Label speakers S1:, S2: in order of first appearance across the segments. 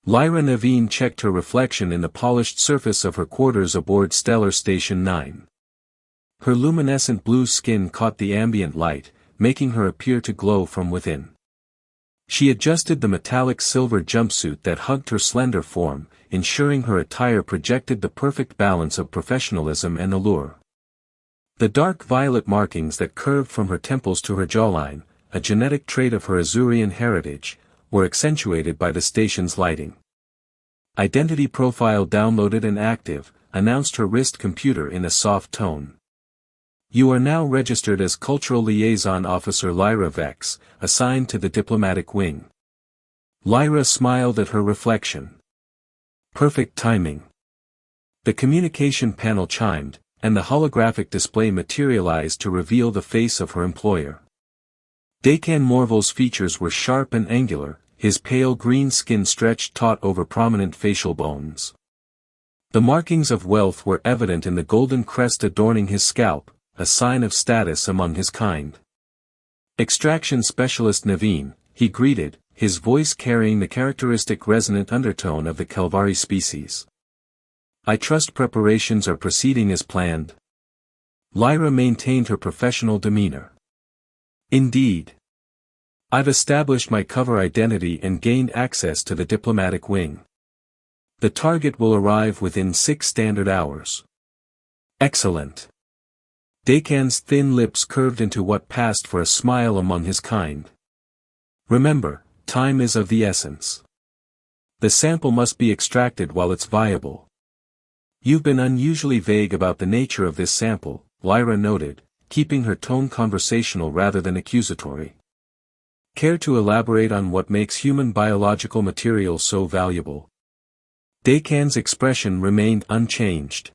S1: Lyra Naveen checked her reflection in the polished surface of her quarters aboard Stellar Station 9. Her luminescent blue skin caught the ambient light, making her appear to glow from within. She adjusted the metallic silver jumpsuit that hugged her slender form, ensuring her attire projected the perfect balance of professionalism and allure. The dark violet markings that curved from her temples to her jawline, a genetic trait of her Azurian heritage, were accentuated by the station's lighting. Identity profile downloaded and active, announced her wrist computer in a soft tone. You are now registered as Cultural Liaison Officer Lyra Vex, assigned to the diplomatic wing. Lyra smiled at her reflection. Perfect timing. The communication panel chimed, and the holographic display materialized to reveal the face of her employer. Dakan Morval's features were sharp and angular, his pale green skin stretched taut over prominent facial bones. The markings of wealth were evident in the golden crest adorning his scalp, a sign of status among his kind. Extraction Specialist Naveen, he greeted, his voice carrying the characteristic resonant undertone of the Kalvari species. I trust preparations are proceeding as planned. Lyra maintained her professional demeanor. Indeed. I've established my cover identity and gained access to the diplomatic wing. The target will arrive within 6 standard hours. Excellent. Dakan's thin lips curved into what passed for a smile among his kind. Remember, time is of the essence. The sample must be extracted while it's viable. You've been unusually vague about the nature of this sample, Lyra noted, keeping her tone conversational rather than accusatory. Care to elaborate on what makes human biological material so valuable? Dakan's expression remained unchanged.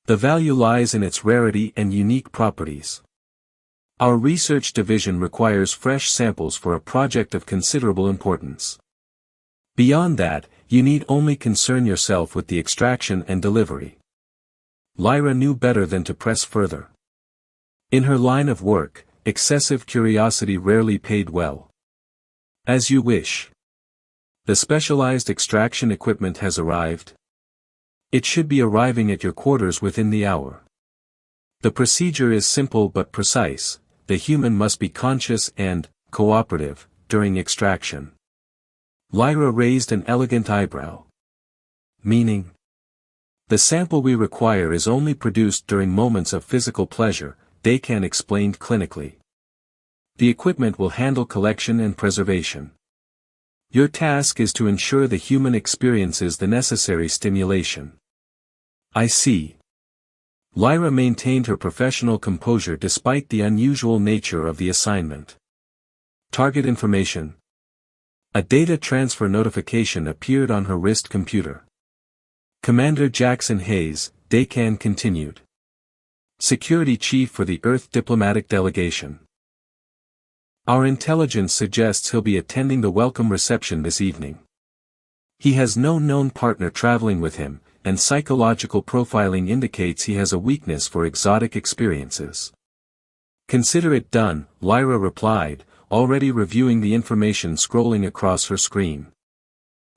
S1: The value lies in its rarity and unique properties. Our research division requires fresh samples for a project of considerable importance. Beyond that, you need only concern yourself with the extraction and delivery. Lyra knew better than to press further. In her line of work, excessive curiosity rarely paid well. As you wish. The specialized extraction equipment has arrived. It should be arriving at your quarters within the hour. The procedure is simple but precise. The human must be conscious and cooperative during extraction. Lyra raised an elegant eyebrow. Meaning? The sample we require is only produced during moments of physical pleasure, Dakan explained clinically. The equipment will handle collection and preservation. Your task is to ensure the human experiences the necessary stimulation. I see. Lyra maintained her professional composure despite the unusual nature of the assignment. Target information. A data transfer notification appeared on her wrist computer. Commander Jackson Hayes, Dakan continued. Security Chief for the Earth Diplomatic Delegation. Our intelligence suggests he'll be attending the welcome reception this evening. He has no known partner traveling with him, and psychological profiling indicates he has a weakness for exotic experiences. Consider it done, Lyra replied, already reviewing the information scrolling across her screen.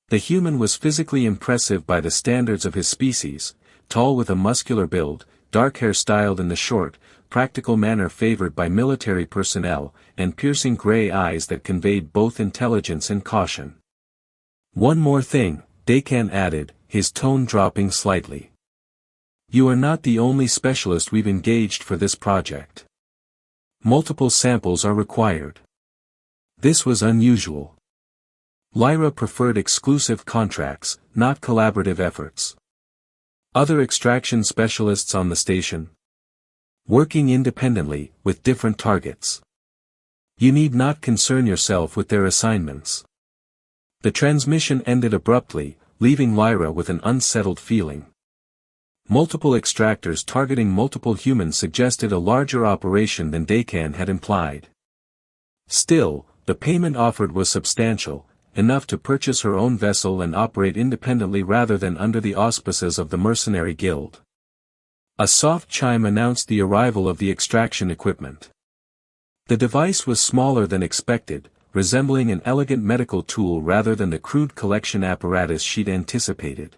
S1: The human was physically impressive by the standards of his species, tall with a muscular build, dark hair styled in the short, practical manner favored by military personnel, and piercing gray eyes that conveyed both intelligence and caution. One more thing, Dakan added, his tone dropping slightly. You are not the only specialist we've engaged for this project. Multiple samples are required. This was unusual. Lyra preferred exclusive contracts, not collaborative efforts. Other extraction specialists on the station? Working independently, with different targets. You need not concern yourself with their assignments. The transmission ended abruptly, leaving Lyra with an unsettled feeling. Multiple extractors targeting multiple humans suggested a larger operation than Dakan had implied. Still, the payment offered was substantial, enough to purchase her own vessel and operate independently rather than under the auspices of the mercenary guild. A soft chime announced the arrival of the extraction equipment. The device was smaller than expected, resembling an elegant medical tool rather than the crude collection apparatus she'd anticipated.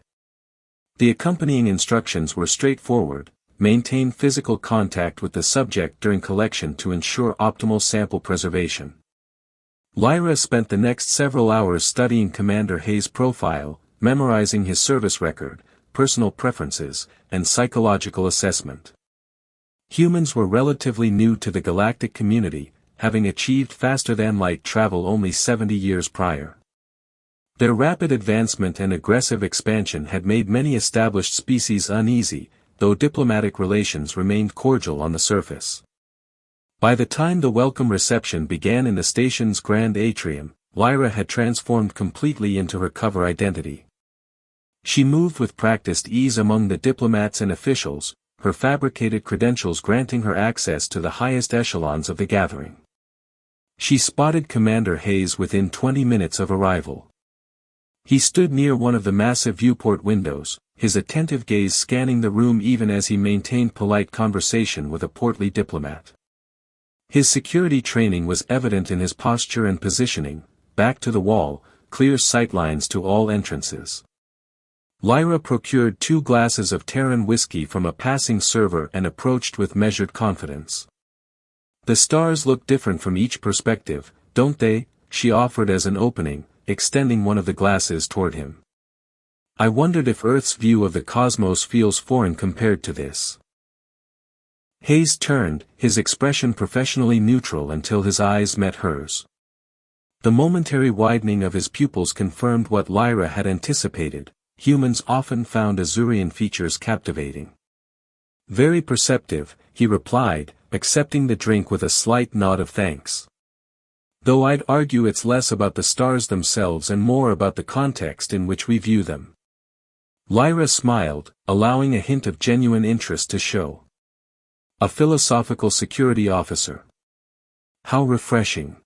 S1: The accompanying instructions were straightforward: maintain physical contact with the subject during collection to ensure optimal sample preservation. Lyra spent the next several hours studying Commander Hayes' profile, memorizing his service record, personal preferences, and psychological assessment. Humans were relatively new to the galactic community, having achieved faster-than-light travel only 70 years prior. Their rapid advancement and aggressive expansion had made many established species uneasy, though diplomatic relations remained cordial on the surface. By the time the welcome reception began in the station's grand atrium, Lyra had transformed completely into her cover identity. She moved with practiced ease among the diplomats and officials, her fabricated credentials granting her access to the highest echelons of the gathering. She spotted Commander Hayes within 20 minutes of arrival. He stood near one of the massive viewport windows, his attentive gaze scanning the room even as he maintained polite conversation with a portly diplomat. His security training was evident in his posture and positioning, back to the wall, clear sightlines to all entrances. Lyra procured 2 glasses of Terran whiskey from a passing server and approached with measured confidence. "The stars look different from each perspective, don't they?" she offered as an opening, extending one of the glasses toward him. "I wondered if Earth's view of the cosmos feels foreign compared to this." Hayes turned, his expression professionally neutral until his eyes met hers. The momentary widening of his pupils confirmed what Lyra had anticipated: humans often found Azurian features captivating. "Very perceptive," he replied, accepting the drink with a slight nod of thanks. "Though I'd argue it's less about the stars themselves and more about the context in which we view them." Lyra smiled, allowing a hint of genuine interest to show. "A philosophical security officer. How refreshing."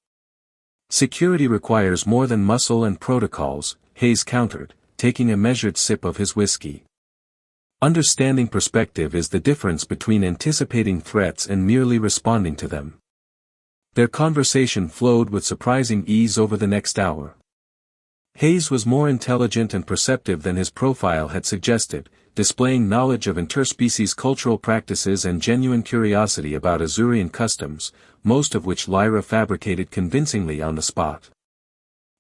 S1: "Security requires more than muscle and protocols," Hayes countered, taking a measured sip of his whiskey. "Understanding perspective is the difference between anticipating threats and merely responding to them." Their conversation flowed with surprising ease over the next hour. Hayes was more intelligent and perceptive than his profile had suggested, displaying knowledge of interspecies cultural practices and genuine curiosity about Azurian customs, most of which Lyra fabricated convincingly on the spot.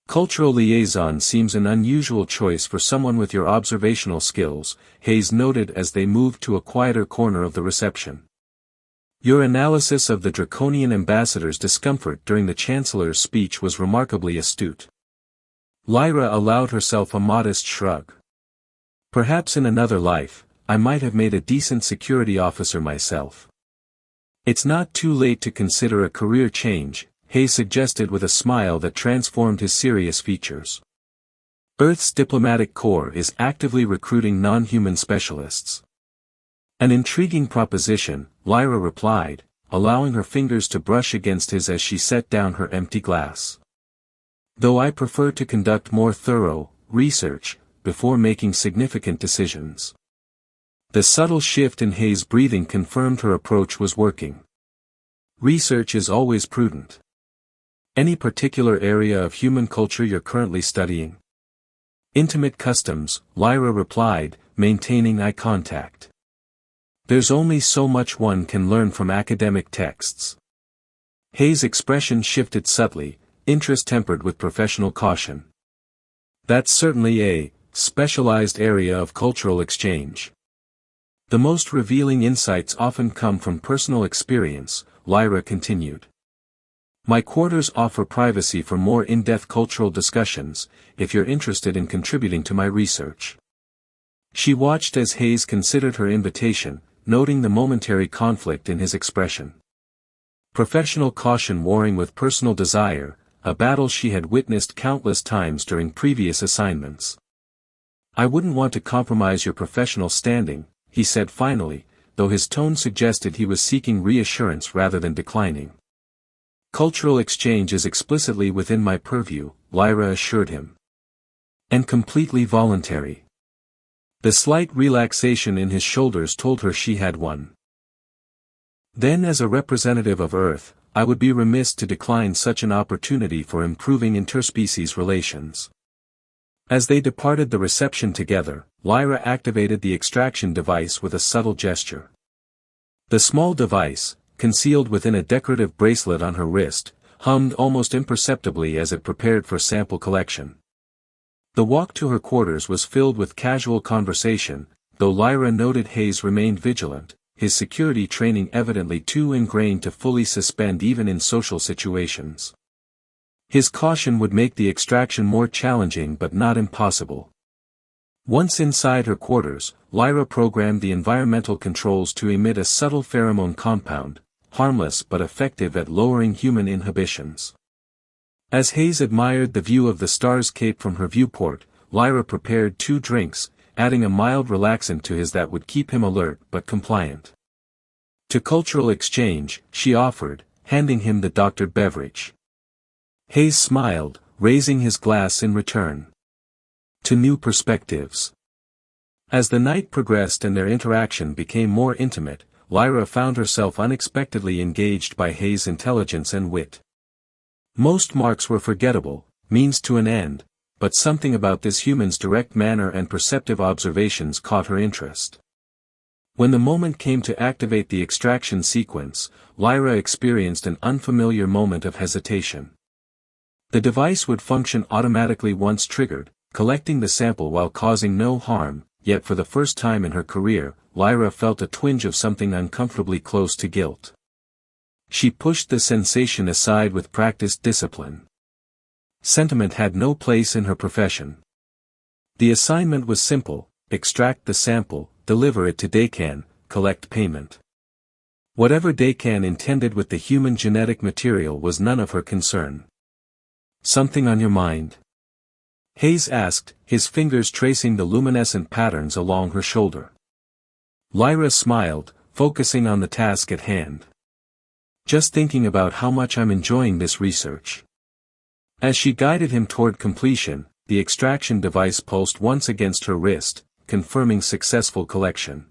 S1: "Cultural liaison seems an unusual choice for someone with your observational skills," Hayes noted as they moved to a quieter corner of the reception. "Your analysis of the draconian ambassador's discomfort during the Chancellor's speech was remarkably astute." Lyra allowed herself a modest shrug. "Perhaps in another life, I might have made a decent security officer myself." "It's not too late to consider a career change," Hayes suggested with a smile that transformed his serious features. "Earth's diplomatic corps is actively recruiting non-human specialists." "An intriguing proposition," Lyra replied, allowing her fingers to brush against his as she set down her empty glass. "Though I prefer to conduct more thorough research before making significant decisions." The subtle shift in Hayes' breathing confirmed her approach was working. "Research is always prudent. Any particular area of human culture you're currently studying?" "Intimate customs," Lyra replied, maintaining eye contact. "There's only so much one can learn from academic texts." Hayes' expression shifted subtly, interest tempered with professional caution. "That's certainly a specialized area of cultural exchange. The most revealing insights often come from personal experience," Lyra continued. "My quarters offer privacy for more in-depth cultural discussions, if you're interested in contributing to my research." She watched as Hayes considered her invitation, noting the momentary conflict in his expression. Professional caution warring with personal desire, a battle she had witnessed countless times during previous assignments. "I wouldn't want to compromise your professional standing," he said finally, though his tone suggested he was seeking reassurance rather than declining. "Cultural exchange is explicitly within my purview," Lyra assured him. "And completely voluntary." The slight relaxation in his shoulders told her she had won. "Then as a representative of Earth, I would be remiss to decline such an opportunity for improving interspecies relations. As they departed the reception together, Lyra activated the extraction device with a subtle gesture. The small device, concealed within a decorative bracelet on her wrist, hummed almost imperceptibly as it prepared for sample collection. The walk to her quarters was filled with casual conversation, though Lyra noted Hayes remained vigilant, his security training evidently too ingrained to fully suspend even in social situations. His caution would make the extraction more challenging but not impossible. Once inside her quarters, Lyra programmed the environmental controls to emit a subtle pheromone compound, harmless but effective at lowering human inhibitions. As Hayes admired the view of the Stars Cape from her viewport, Lyra prepared 2 drinks, adding a mild relaxant to his that would keep him alert but compliant. To cultural exchange, she offered, handing him the doctored beverage. Hayes smiled, raising his glass in return. To new perspectives. As the night progressed and their interaction became more intimate, Lyra found herself unexpectedly engaged by Hayes' intelligence and wit. Most marks were forgettable, means to an end, but something about this human's direct manner and perceptive observations caught her interest. When the moment came to activate the extraction sequence, Lyra experienced an unfamiliar moment of hesitation. The device would function automatically once triggered, collecting the sample while causing no harm, yet for the first time in her career, Lyra felt a twinge of something uncomfortably close to guilt. She pushed the sensation aside with practiced discipline. Sentiment had no place in her profession. The assignment was simple: extract the sample, deliver it to Dakan, collect payment. Whatever Dakan intended with the human genetic material was none of her concern. Something on your mind? Hayes asked, his fingers tracing the luminescent patterns along her shoulder. Lyra smiled, focusing on the task at hand. Just thinking about how much I'm enjoying this research. As she guided him toward completion, the extraction device pulsed once against her wrist, confirming successful collection.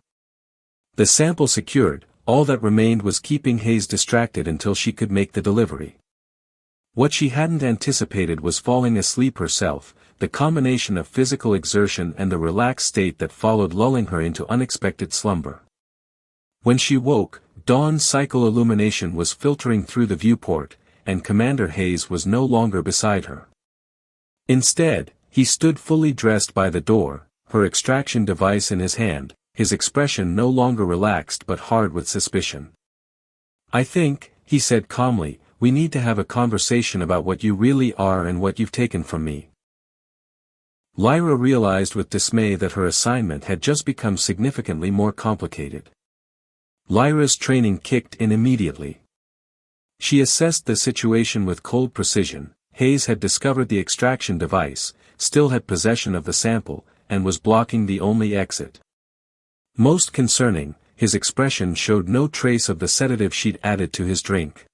S1: The sample secured, all that remained was keeping Hayes distracted until she could make the delivery. What she hadn't anticipated was falling asleep herself, the combination of physical exertion and the relaxed state that followed lulling her into unexpected slumber. When she woke, dawn's cycle illumination was filtering through the viewport, and Commander Hayes was no longer beside her. Instead, he stood fully dressed by the door, her extraction device in his hand, his expression no longer relaxed but hard with suspicion. "I think," he said calmly, "we need to have a conversation about what you really are and what you've taken from me." Lyra realized with dismay that her assignment had just become significantly more complicated. Lyra's training kicked in immediately. She assessed the situation with cold precision. Hayes had discovered the extraction device, still had possession of the sample, and was blocking the only exit. Most concerning, his expression showed no trace of the sedative she'd added to his drink.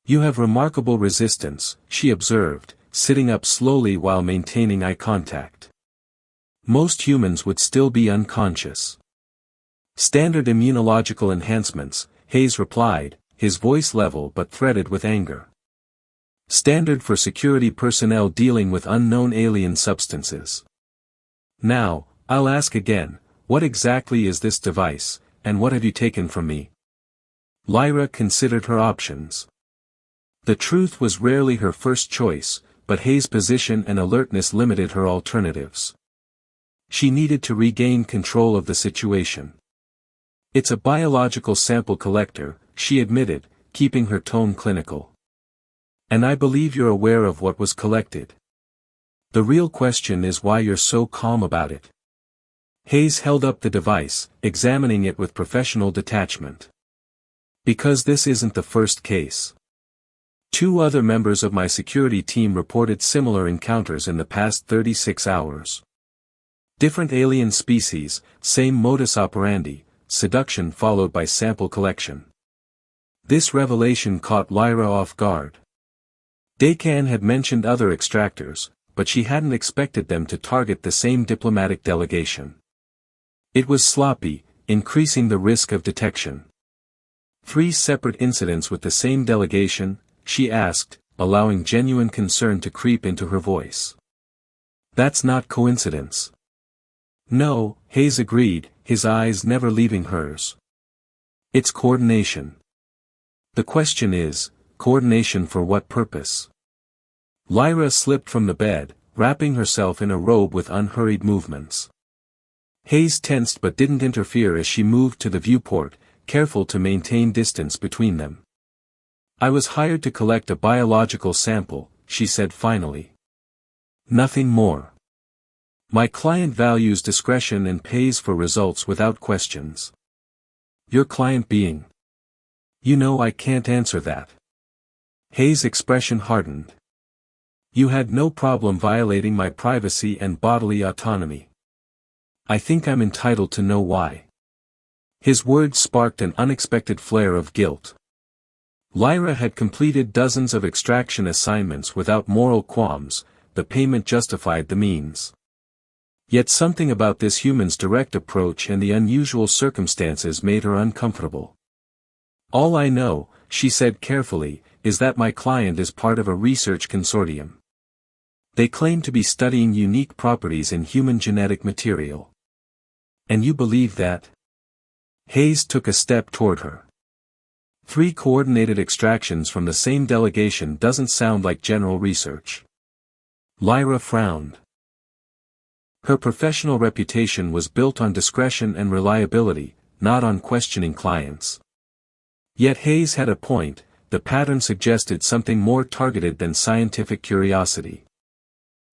S1: "You have remarkable resistance," she observed, sitting up slowly while maintaining eye contact. "Most humans would still be unconscious." "Standard immunological enhancements," Hayes replied, his voice level but threaded with anger. "Standard for security personnel dealing with unknown alien substances. Now, I'll ask again, what exactly is this device, and what have you taken from me?" Lyra considered her options. The truth was rarely her first choice, but Hayes' position and alertness limited her alternatives. She needed to regain control of the situation. "It's a biological sample collector," she admitted, keeping her tone clinical. "And I believe you're aware of what was collected. The real question is why you're so calm about it." Hayes held up the device, examining it with professional detachment. "Because this isn't the first case. 2 other members of my security team reported similar encounters in the past 36 hours. Different alien species, same modus operandi, seduction followed by sample collection." This revelation caught Lyra off guard. Dakan had mentioned other extractors, but she hadn't expected them to target the same diplomatic delegation. It was sloppy, increasing the risk of detection. 3 separate incidents with the same delegation?" she asked, allowing genuine concern to creep into her voice. "That's not coincidence." "No," Hayes agreed, his eyes never leaving hers. "It's coordination. The question is, coordination for what purpose?" Lyra slipped from the bed, wrapping herself in a robe with unhurried movements. Hayes tensed but didn't interfere as she moved to the viewport, careful to maintain distance between them. "I was hired to collect a biological sample," she said finally. "Nothing more. My client values discretion and pays for results without questions." "Your client being?" "You know I can't answer that." Hayes' expression hardened. "You had no problem violating my privacy and bodily autonomy. I think I'm entitled to know why." His words sparked an unexpected flare of guilt. Lyra had completed dozens of extraction assignments without moral qualms, the payment justified the means. Yet something about this human's direct approach and the unusual circumstances made her uncomfortable. "All I know," she said carefully, "is that my client is part of a research consortium. They claim to be studying unique properties in human genetic material." "And you believe that?" Hayes took a step toward her. 3 coordinated extractions from the same delegation doesn't sound like general research. Lyra frowned. Her professional reputation was built on discretion and reliability, not on questioning clients. Yet Hayes had a point, the pattern suggested something more targeted than scientific curiosity.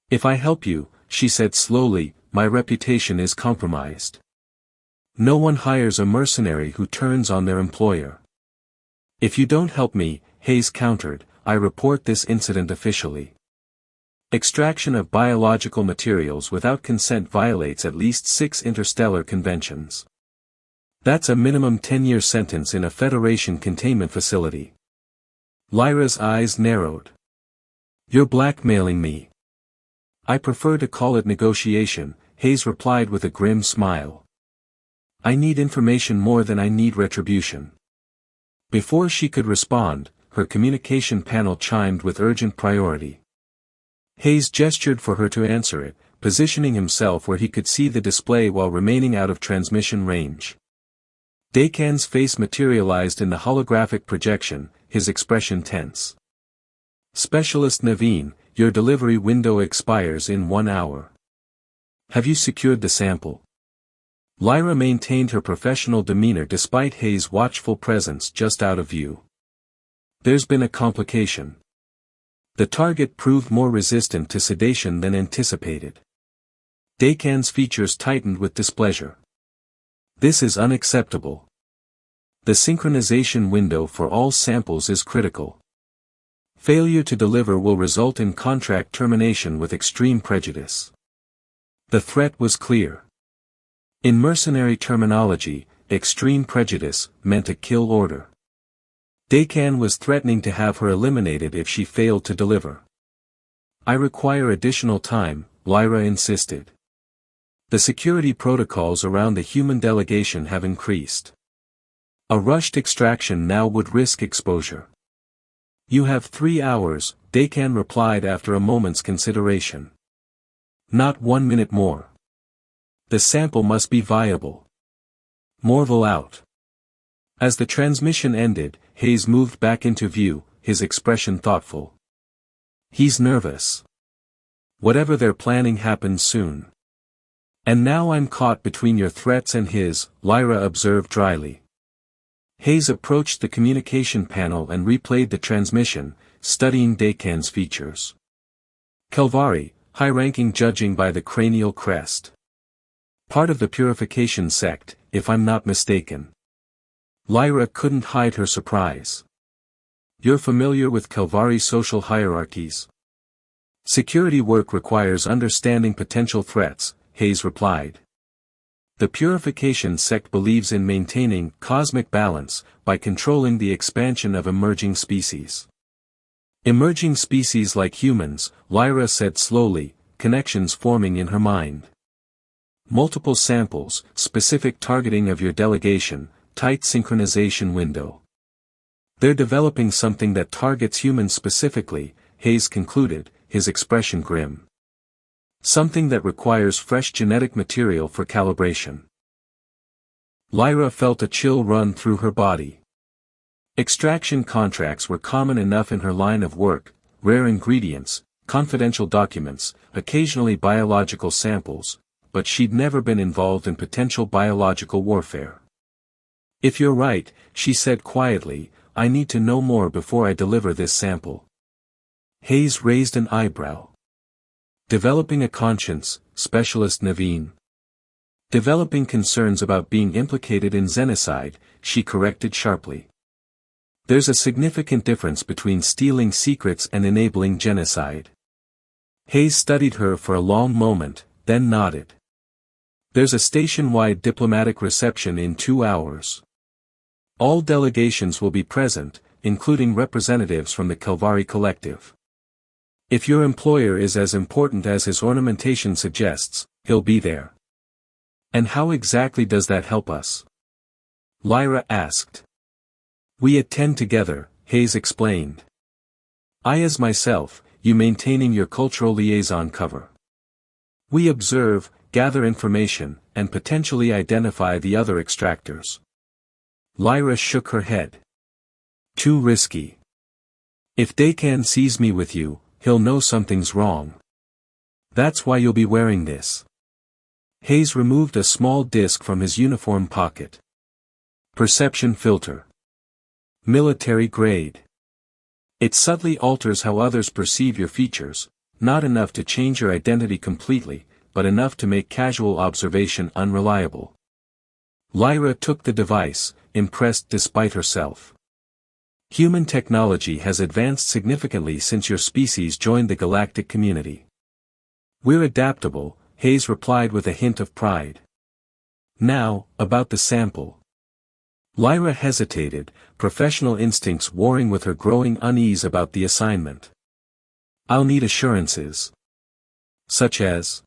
S1: "If I help you," she said slowly, "my reputation is compromised. No one hires a mercenary who turns on their employer." "If you don't help me," Hayes countered, "I report this incident officially. Extraction of biological materials without consent violates at least 6 interstellar conventions. That's a minimum 10-year sentence in a Federation containment facility." Lyra's eyes narrowed. "You're blackmailing me." "I prefer to call it negotiation," Hayes replied with a grim smile. "I need information more than I need retribution." Before she could respond, her communication panel chimed with urgent priority. Hayes gestured for her to answer it, positioning himself where he could see the display while remaining out of transmission range. Dakan's face materialized in the holographic projection, his expression tense. "Specialist Naveen, your delivery window expires in 1 hour. Have you secured the sample?" Lyra maintained her professional demeanor despite Hayes' watchful presence just out of view. "There's been a complication. The target proved more resistant to sedation than anticipated." Dakan's features tightened with displeasure. "This is unacceptable. The synchronization window for all samples is critical. Failure to deliver will result in contract termination with extreme prejudice." The threat was clear. In mercenary terminology, extreme prejudice meant a kill order. Dakan was threatening to have her eliminated if she failed to deliver. "I require additional time," Lyra insisted. "The security protocols around the human delegation have increased. A rushed extraction now would risk exposure." "You have 3 hours," Dakan replied after a moment's consideration. "Not 1 minute more. The sample must be viable. Morval out." As the transmission ended, Hayes moved back into view, his expression thoughtful. "He's nervous. Whatever they're planning happens soon. And now I'm caught between your threats and his," Lyra observed dryly. Hayes approached the communication panel and replayed the transmission, studying Dakan's features. "Kelvari, high-ranking judging by the cranial crest. Part of the purification sect, if I'm not mistaken." Lyra couldn't hide her surprise. "You're familiar with Kelvari social hierarchies?" "Security work requires understanding potential threats," Hayes replied. "The purification sect believes in maintaining cosmic balance by controlling the expansion of emerging species." "Emerging species like humans," Lyra said slowly, connections forming in her mind. "Multiple samples, specific targeting of your delegation, tight synchronization window. They're developing something that targets humans specifically, Hayes concluded, his expression grim. Something that requires fresh genetic material for calibration. Lyra felt a chill run through her body. Extraction contracts were common enough in her line of work, rare ingredients, confidential documents, occasionally biological samples, but she'd never been involved in potential biological warfare. If you're right, she said quietly, I need to know more before I deliver this sample. Hayes raised an eyebrow. Developing a conscience, Specialist Naveen. Developing concerns about being implicated in xenocide, she corrected sharply. There's a significant difference between stealing secrets and enabling genocide. Hayes studied her for a long moment, then nodded. There's a station-wide diplomatic reception in 2 hours. All delegations will be present, including representatives from the Kalvari Collective. If your employer is as important as his ornamentation suggests, he'll be there. And how exactly does that help us? Lyra asked. We attend together, Hayes explained. I as myself, you maintaining your cultural liaison cover. We observe, gather information, and potentially identify the other extractors. Lyra shook her head. Too risky. If Dakan sees me with you, he'll know something's wrong. That's why you'll be wearing this. Hayes removed a small disc from his uniform pocket. Perception filter. Military grade. It subtly alters how others perceive your features, not enough to change your identity completely, but enough to make casual observation unreliable. Lyra took the device, impressed despite herself. Human technology has advanced significantly since your species joined the galactic community. We're adaptable, Hayes replied with a hint of pride. Now, about the sample. Lyra hesitated, professional instincts warring with her growing unease about the assignment. I'll need assurances. Such as?